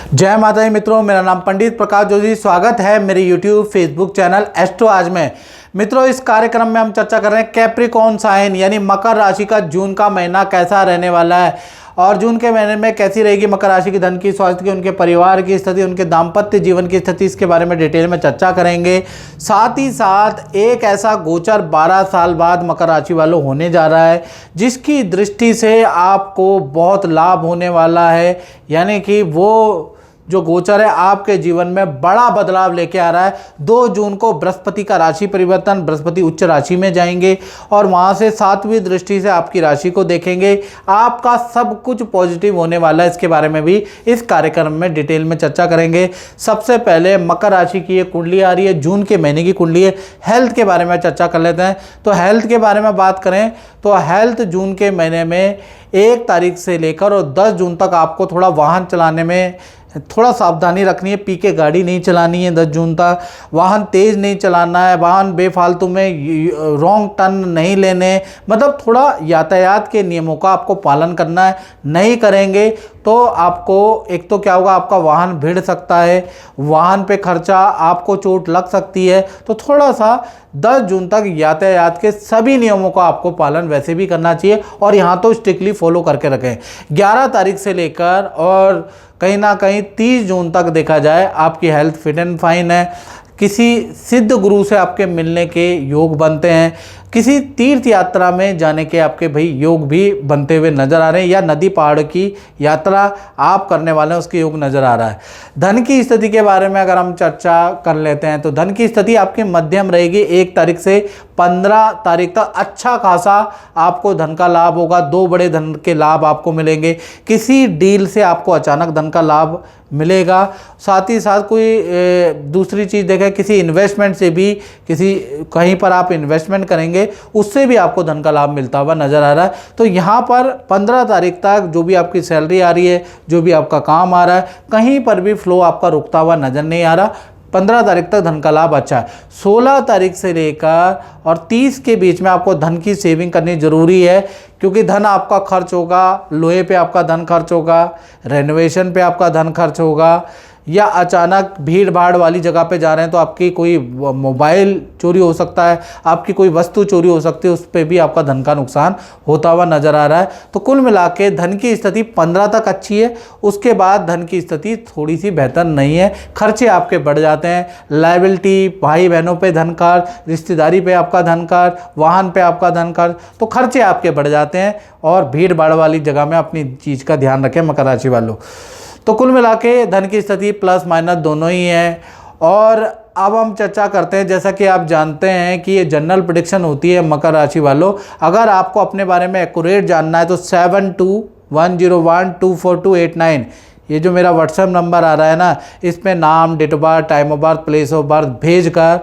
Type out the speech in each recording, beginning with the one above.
जय माता दी मित्रों, मेरा नाम पंडित प्रकाश जोशी। स्वागत है मेरे YouTube फेसबुक चैनल एस्ट्रो आज में। मित्रों, इस कार्यक्रम में हम चर्चा कर रहे हैं कैप्रिकॉर्न साइन यानी मकर राशि का जून का महीना कैसा रहने वाला है और जून के महीने में कैसी रहेगी मकर राशि की धन की, स्वास्थ्य की, उनके परिवार की स्थिति, उनके दाम्पत्य जीवन की स्थिति, इसके बारे में डिटेल में चर्चा करेंगे। साथ ही साथ एक ऐसा गोचर 12 साल बाद मकर राशि वालों होने जा रहा है जिसकी दृष्टि से आपको बहुत लाभ होने वाला है, यानी कि वो जो गोचर है आपके जीवन में बड़ा बदलाव लेके आ रहा है। 2 जून को बृहस्पति का राशि परिवर्तन, बृहस्पति उच्च राशि में जाएंगे और वहां से 7वीं दृष्टि से आपकी राशि को देखेंगे। आपका सब कुछ पॉजिटिव होने वाला है, इसके बारे में भी इस कार्यक्रम में डिटेल में चर्चा करेंगे। सबसे पहले मकर राशि की ये कुंडली आ रही है, जून के महीने की कुंडली है। हेल्थ के बारे में चर्चा कर लेते हैं। तो हेल्थ के बारे में बात करें तो हेल्थ जून के महीने में 1 तारीख से लेकर और 10 जून तक आपको थोड़ा वाहन चलाने में थोड़ा सावधानी रखनी है। पी के गाड़ी नहीं चलानी है। 10 जून तक वाहन तेज़ नहीं चलाना है, वाहन बेफालतू में रॉन्ग टर्न नहीं लेने, मतलब थोड़ा यातायात के नियमों का आपको पालन करना है। नहीं करेंगे तो आपको एक तो क्या होगा, आपका वाहन भिड़ सकता है, वाहन पे खर्चा, आपको चोट लग सकती है। तो थोड़ा सा 10 जून तक यातायात के सभी नियमों का आपको पालन वैसे भी करना चाहिए और यहाँ तो स्ट्रिक्टली फॉलो करके रखें। 11 तारीख से लेकर और कहीं ना कहीं 30 जून तक देखा जाए आपकी हेल्थ फिट एंड फाइन है। किसी सिद्ध गुरु से आपके मिलने के योग बनते हैं, किसी तीर्थ यात्रा में जाने के आपके भाई योग भी बनते हुए नज़र आ रहे हैं, या नदी पहाड़ की यात्रा आप करने वाले हैं उसके योग नज़र आ रहा है। धन की स्थिति के बारे में अगर हम चर्चा कर लेते हैं तो धन की स्थिति आपकी मध्यम रहेगी। 1 तारीख से 15 तारीख तक अच्छा खासा आपको धन का लाभ होगा। 2 बड़े धन के लाभ आपको मिलेंगे। किसी डील से आपको अचानक धन का लाभ मिलेगा। साथ ही साथ कोई दूसरी चीज़ देखें, किसी इन्वेस्टमेंट से भी, किसी कहीं पर आप इन्वेस्टमेंट करेंगे उससे भी आपको धन का लाभ मिलता हुआ नजर आ रहा है। तो यहाँ पर 15 तारीख तक जो भी आपकी सैलरी आ रही है, जो भी आपका काम आ रहा है, कहीं पर भी फ्लो आपका रुकता हुआ नजर नहीं आ रहा। 15 तारीख तक धन का लाभ अच्छा है। 16 तारीख से लेकर और 30 के बीच में आपको धन की सेविंग करनी जरूरी है, क्योंकि धन आपका खर्च होगा, लोहे पे आपका धन खर्च होगा, रेनोवेशन पे आपका धन खर्च होगा, या अचानक भीड़ भाड़ वाली जगह पे जा रहे हैं तो आपकी कोई मोबाइल चोरी हो सकता है, आपकी कोई वस्तु चोरी हो सकती है, उस पर भी आपका धन का नुकसान होता हुआ नजर आ रहा है। तो कुल मिला के धन की स्थिति 15 तक अच्छी है, उसके बाद धन की स्थिति थोड़ी सी बेहतर नहीं है। खर्चे आपके बढ़ जाते हैं, लायबिलिटी, भाई बहनों पे धन खर्च, रिश्तेदारी पे आपका धन खर्च, वाहन पे आपका धन खर्च, तो खर्चे आपके बढ़ जाते हैं। और भीड़ भाड़ वाली जगह में अपनी चीज़ का ध्यान रखें मकर राशि वालों। तो कुल मिला के धन की स्थिति प्लस माइनस दोनों ही है। और अब हम चर्चा करते हैं, जैसा कि आप जानते हैं कि ये जनरल प्रेडिक्शन होती है मकर राशि वालों। अगर आपको अपने बारे में एक्यूरेट जानना है तो 7210124289 ये जो मेरा व्हाट्सएप नंबर आ रहा है ना, इस पे नाम, date of birth, time of birth, place of birth भेज कर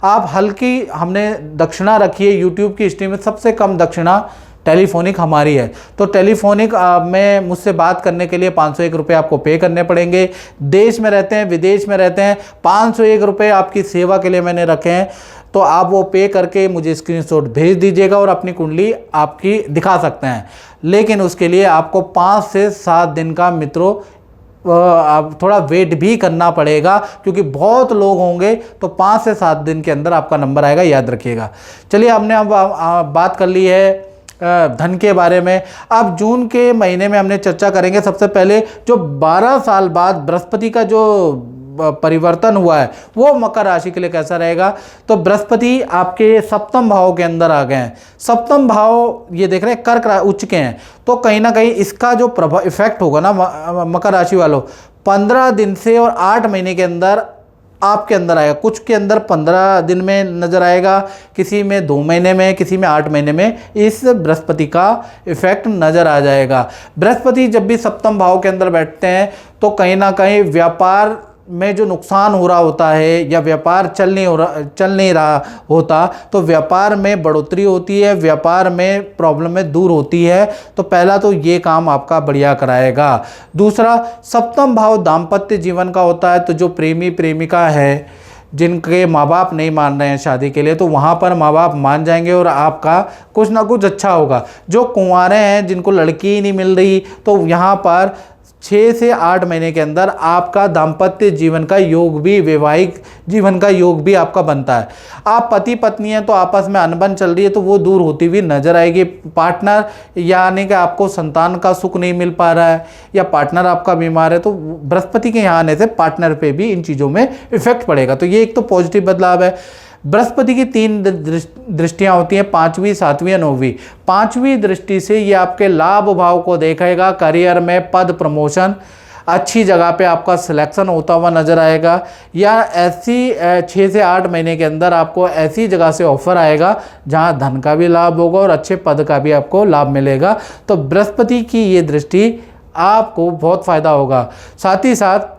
आप हल्की, हमने दक्षिणा रखी है यूट्यूब की स्ट्रीम में, सबसे कम दक्षिणा टेलीफोनिक हमारी है। तो टेलीफोनिक में मुझसे बात करने के लिए 501 रुपये आपको पे करने पड़ेंगे। देश में रहते हैं, विदेश में रहते हैं, 501 रुपये आपकी सेवा के लिए मैंने रखे हैं। तो आप वो पे करके मुझे स्क्रीनशॉट भेज दीजिएगा और अपनी कुंडली आपकी दिखा सकते हैं। लेकिन उसके लिए आपको 5 से 7 दिन का मित्रों आप थोड़ा वेट भी करना पड़ेगा, क्योंकि बहुत लोग होंगे। तो 5 से 7 दिन के अंदर आपका नंबर आएगा, याद रखिएगा। चलिए, हमने अब बात कर ली है धन के बारे में। अब जून के महीने में हमने चर्चा करेंगे। सबसे पहले जो 12 साल बाद बृहस्पति का जो परिवर्तन हुआ है वो मकर राशि के लिए कैसा रहेगा। तो बृहस्पति आपके 7वें भाव के अंदर आ गए हैं। 7वां भाव ये देख रहे हैं कर्क उच्च के हैं, तो कहीं ना कहीं इसका जो प्रभाव इफेक्ट होगा ना मकर राशि वालों, 15 दिन से और 8 महीने के अंदर आपके अंदर आएगा। कुछ के अंदर 15 दिन में नजर आएगा, किसी में 2 महीने में, किसी में 8 महीने में इस बृहस्पति का इफेक्ट नजर आ जाएगा। बृहस्पति जब भी 7वें भाव के अंदर बैठते हैं तो कहीं ना कहीं व्यापार में जो नुकसान हो रहा होता है या व्यापार चल नहीं रहा होता, तो व्यापार में बढ़ोतरी होती है, व्यापार में प्रॉब्लमें दूर होती है। तो पहला तो ये काम आपका बढ़िया कराएगा। दूसरा, 7वां भाव दाम्पत्य जीवन का होता है। तो जो प्रेमी प्रेमिका है, जिनके माँ बाप नहीं मान रहे हैं शादी के लिए, तो वहाँ पर माँ बाप मान जाएंगे और आपका कुछ ना कुछ अच्छा होगा। जो कुंवारे हैं, जिनको लड़की ही नहीं मिल रही, तो यहाँ पर 6 से 8 महीने के अंदर आपका दाम्पत्य जीवन का योग भी, वैवाहिक जीवन का योग भी आपका बनता है। आप पति पत्नी हैं तो आपस में अनबन चल रही है तो वो दूर होती हुई नजर आएगी। पार्टनर यानी कि आपको संतान का सुख नहीं मिल पा रहा है या पार्टनर आपका बीमार है तो बृहस्पति के यहाँ आने से पार्टनर पे भी इन चीज़ों में इफेक्ट पड़ेगा। तो ये एक तो पॉजिटिव बदलाव है। बृहस्पति की 3 दृष्टियां होती हैं, 5वीं, 7वीं और 9वीं। 5वीं दृष्टि से ये आपके लाभ भाव को देखेगा। करियर में पद प्रमोशन, अच्छी जगह पे आपका सिलेक्शन होता हुआ नजर आएगा, या ऐसी 6 से 8 महीने के अंदर आपको ऐसी जगह से ऑफर आएगा जहां धन का भी लाभ होगा और अच्छे पद का भी आपको लाभ मिलेगा। तो बृहस्पति की ये दृष्टि आपको बहुत फायदा होगा। साथ ही साथ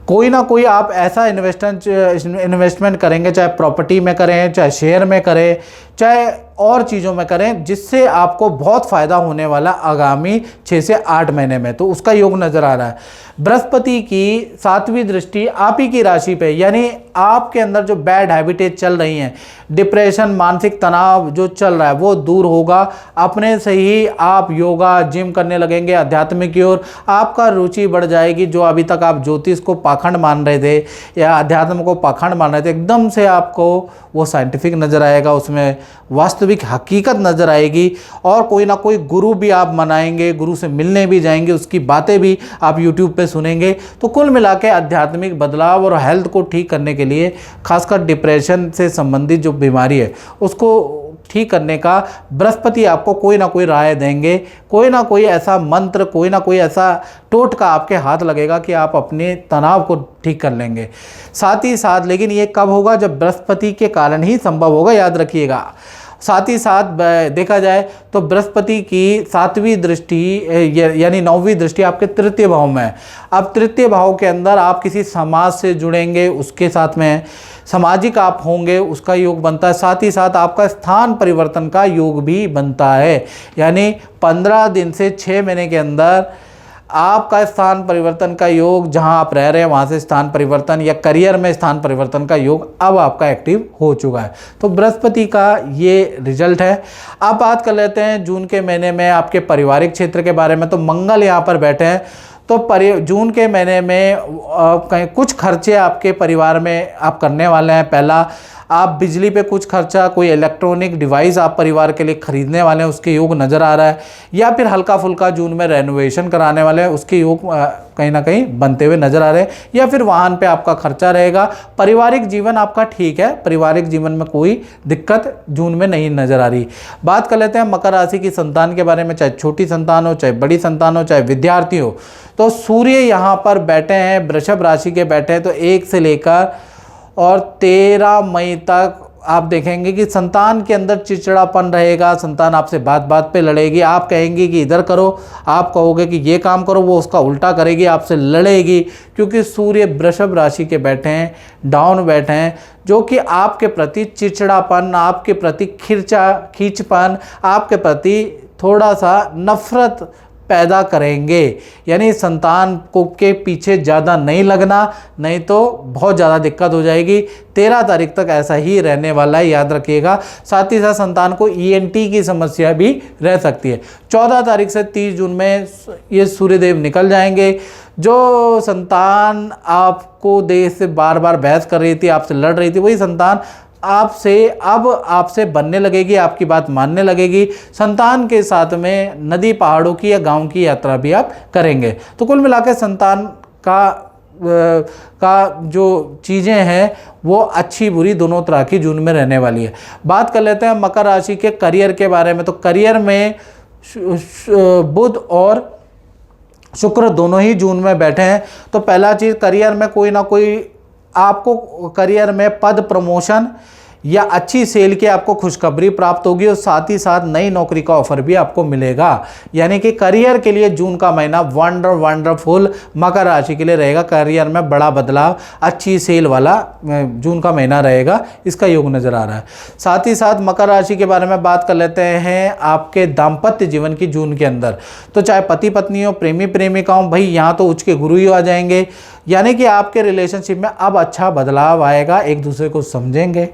कोई ना कोई आप ऐसा इन्वेस्टमेंट करेंगे, चाहे प्रॉपर्टी में करें, चाहे शेयर में करें, चाहे और चीज़ों में करें, जिससे आपको बहुत फ़ायदा होने वाला आगामी 6 से 8 महीने में। तो उसका योग नज़र आ रहा है। बृहस्पति की 7वीं दृष्टि आप ही की राशि पे, यानी आपके अंदर जो बैड हैबिटें चल रही हैं, डिप्रेशन, मानसिक तनाव जो चल रहा है वो दूर होगा। अपने से ही आप योगा, जिम करने लगेंगे, अध्यात्म की ओर आपका रुचि बढ़ जाएगी। जो अभी तक आप ज्योतिष को पाखंड मान रहे थे या अध्यात्म को पाखंड मान रहे थे, एकदम से आपको वो साइंटिफिक नज़र आएगा, उसमें वास्तविक हकीकत नज़र आएगी। और कोई ना कोई गुरु भी आप मनाएंगे, गुरु से मिलने भी जाएंगे, उसकी बातें भी आप यूट्यूब पे सुनेंगे। तो कुल मिला के आध्यात्मिक बदलाव और हेल्थ को ठीक करने के लिए, खासकर डिप्रेशन से संबंधित जो बीमारी है उसको ठीक करने का बृहस्पति आपको कोई ना कोई राय देंगे। कोई ना कोई ऐसा मंत्र, कोई ना कोई ऐसा टोटका आपके हाथ लगेगा कि आप अपने तनाव को ठीक कर लेंगे। साथ ही साथ, लेकिन ये कब होगा? जब बृहस्पति के कारण ही संभव होगा, याद रखिएगा। साथ ही साथ देखा जाए तो बृहस्पति की 7वीं दृष्टि यानी 9वीं दृष्टि आपके तृतीय भाव में है। अब तृतीय भाव के अंदर आप किसी समाज से जुड़ेंगे, उसके साथ में सामाजिक आप होंगे, उसका योग बनता है। साथ ही साथ आपका स्थान परिवर्तन का योग भी बनता है, यानी 15 दिन से 6 महीने के अंदर आपका स्थान परिवर्तन का योग, जहां आप रह रहे हैं वहां से स्थान परिवर्तन या करियर में स्थान परिवर्तन का योग अब आपका एक्टिव हो चुका है। तो बृहस्पति का ये रिजल्ट है। अब बात कर लेते हैं जून के महीने में आपके पारिवारिक क्षेत्र के बारे में। तो मंगल यहाँ पर बैठे हैं, तो जून के महीने में कहीं कुछ खर्चे आपके परिवार में आप करने वाले हैं। पहला, आप बिजली पे कुछ खर्चा, कोई इलेक्ट्रॉनिक डिवाइस आप परिवार के लिए खरीदने वाले हैं, उसके योग नज़र आ रहा है। या फिर हल्का फुल्का जून में रेनोवेशन कराने वाले हैं, उसके योग कहीं ना कहीं बनते हुए नज़र आ रहे हैं। या फिर वाहन पे आपका खर्चा रहेगा। पारिवारिक जीवन आपका ठीक है, पारिवारिक जीवन में कोई दिक्कत जून में नहीं नज़र आ रही। बात कर लेते हैं मकर राशि की संतान के बारे में, चाहे छोटी संतान हो, चाहे बड़ी संतान हो, चाहे विद्यार्थी हो। तो सूर्य यहाँ पर बैठे हैं, वृषभ राशि के बैठे हैं। तो 1 से लेकर और 13 मई तक आप देखेंगे कि संतान के अंदर चिड़चिड़ापन रहेगा। संतान आपसे बात बात पे लड़ेगी। आप कहेंगे कि इधर करो, आप कहोगे कि ये काम करो, वो उसका उल्टा करेगी, आपसे लड़ेगी। क्योंकि सूर्य वृषभ राशि के बैठे हैं, डाउन बैठे हैं, जो कि आपके प्रति चिड़चिड़ापन, आपके प्रति खींचपन, आपके प्रति थोड़ा सा नफरत पैदा करेंगे। यानी संतान को के पीछे ज़्यादा नहीं लगना, नहीं तो बहुत ज़्यादा दिक्कत हो जाएगी। 13 तारीख तक ऐसा ही रहने वाला है, याद रखिएगा। साथ ही साथ संतान को ENT की समस्या भी रह सकती है। 14 तारीख से 30 जून में ये सूर्यदेव निकल जाएंगे। जो संतान आपको देह से बार बार बहस कर रही थी, आपसे लड़ रही थी, वही संतान आपसे बनने लगेगी, आपकी बात मानने लगेगी। संतान के साथ में नदी, पहाड़ों की या गांव की यात्रा भी आप करेंगे। तो कुल मिलाकर संतान का जो चीज़ें हैं वो अच्छी बुरी दोनों तरह की जून में रहने वाली है। बात कर लेते हैं मकर राशि के करियर के बारे में। तो करियर में बुध और शुक्र दोनों ही जून में बैठे हैं। तो पहला चीज़, करियर में कोई ना कोई आपको करियर में पद प्रमोशन या अच्छी सेल की आपको खुशखबरी प्राप्त होगी और साथ ही साथ नई नौकरी का ऑफर भी आपको मिलेगा। यानी कि करियर के लिए जून का महीना वंडरफुल मकर राशि के लिए रहेगा। करियर में बड़ा बदलाव, अच्छी सेल वाला जून का महीना रहेगा, इसका योग नज़र आ रहा है। साथ ही साथ मकर राशि के बारे में बात कर लेते हैं आपके दाम्पत्य जीवन की जून के अंदर। तो चाहे पति पत्नी हो, प्रेमी प्रेमिका हो, भाई यहाँ तो उच्च के गुरु ही आ जाएंगे। यानी कि आपके रिलेशनशिप में अब अच्छा बदलाव आएगा, एक दूसरे को समझेंगे,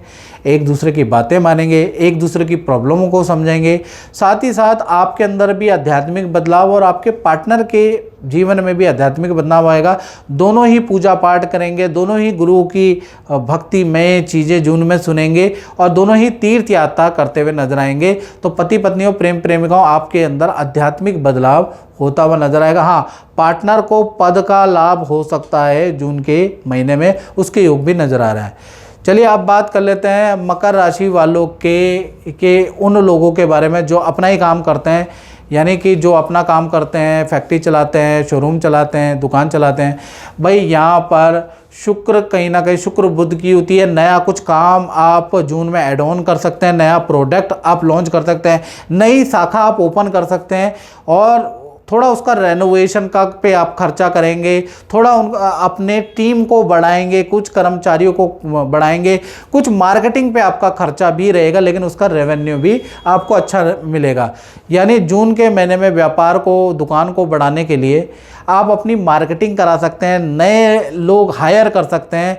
एक दूसरे की बातें मानेंगे, एक दूसरे की प्रॉब्लमों को समझेंगे। साथ ही साथ आपके अंदर भी आध्यात्मिक बदलाव और आपके पार्टनर के जीवन में भी आध्यात्मिक बदलाव आएगा। दोनों ही पूजा पाठ करेंगे, दोनों ही गुरु की भक्तिमय चीज़ें जून में सुनेंगे और दोनों ही तीर्थ यात्रा करते हुए नजर आएंगे। तो पति पत्नियों, प्रेम प्रेमिकाओं, आपके अंदर आध्यात्मिक बदलाव होता हुआ नजर आएगा। हाँ, पार्टनर को पद का लाभ हो सकता है जून के महीने में, उसके योग भी नजर आ रहा है। चलिए अब बात कर लेते हैं मकर राशि वालों के उन लोगों के बारे में जो अपना ही काम करते हैं, यानी कि जो अपना काम करते हैं, फैक्ट्री चलाते हैं, शोरूम चलाते हैं, दुकान चलाते हैं। भाई यहाँ पर शुक्र कहीं ना कहीं शुक्र बुध की होती है। नया कुछ काम आप जून में ऐड ऑन कर सकते हैं, नया प्रोडक्ट आप लॉन्च कर सकते हैं, नई शाखा आप ओपन कर सकते हैं और थोड़ा उसका रेनोवेशन का पे आप खर्चा करेंगे, थोड़ा अपने टीम को बढ़ाएंगे, कुछ कर्मचारियों को बढ़ाएंगे, कुछ मार्केटिंग पे आपका खर्चा भी रहेगा, लेकिन उसका रेवेन्यू भी आपको अच्छा मिलेगा। यानी जून के महीने में व्यापार को, दुकान को बढ़ाने के लिए आप अपनी मार्केटिंग करा सकते हैं, नए लोग हायर कर सकते हैं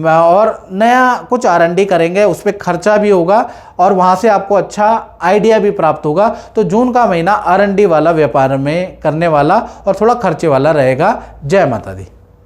और नया कुछ R&D करेंगे, उस पर खर्चा भी होगा और वहाँ से आपको अच्छा आइडिया भी प्राप्त होगा। तो जून का महीना R&D वाला, व्यापार में करने वाला और थोड़ा खर्चे वाला रहेगा। जय माता दी।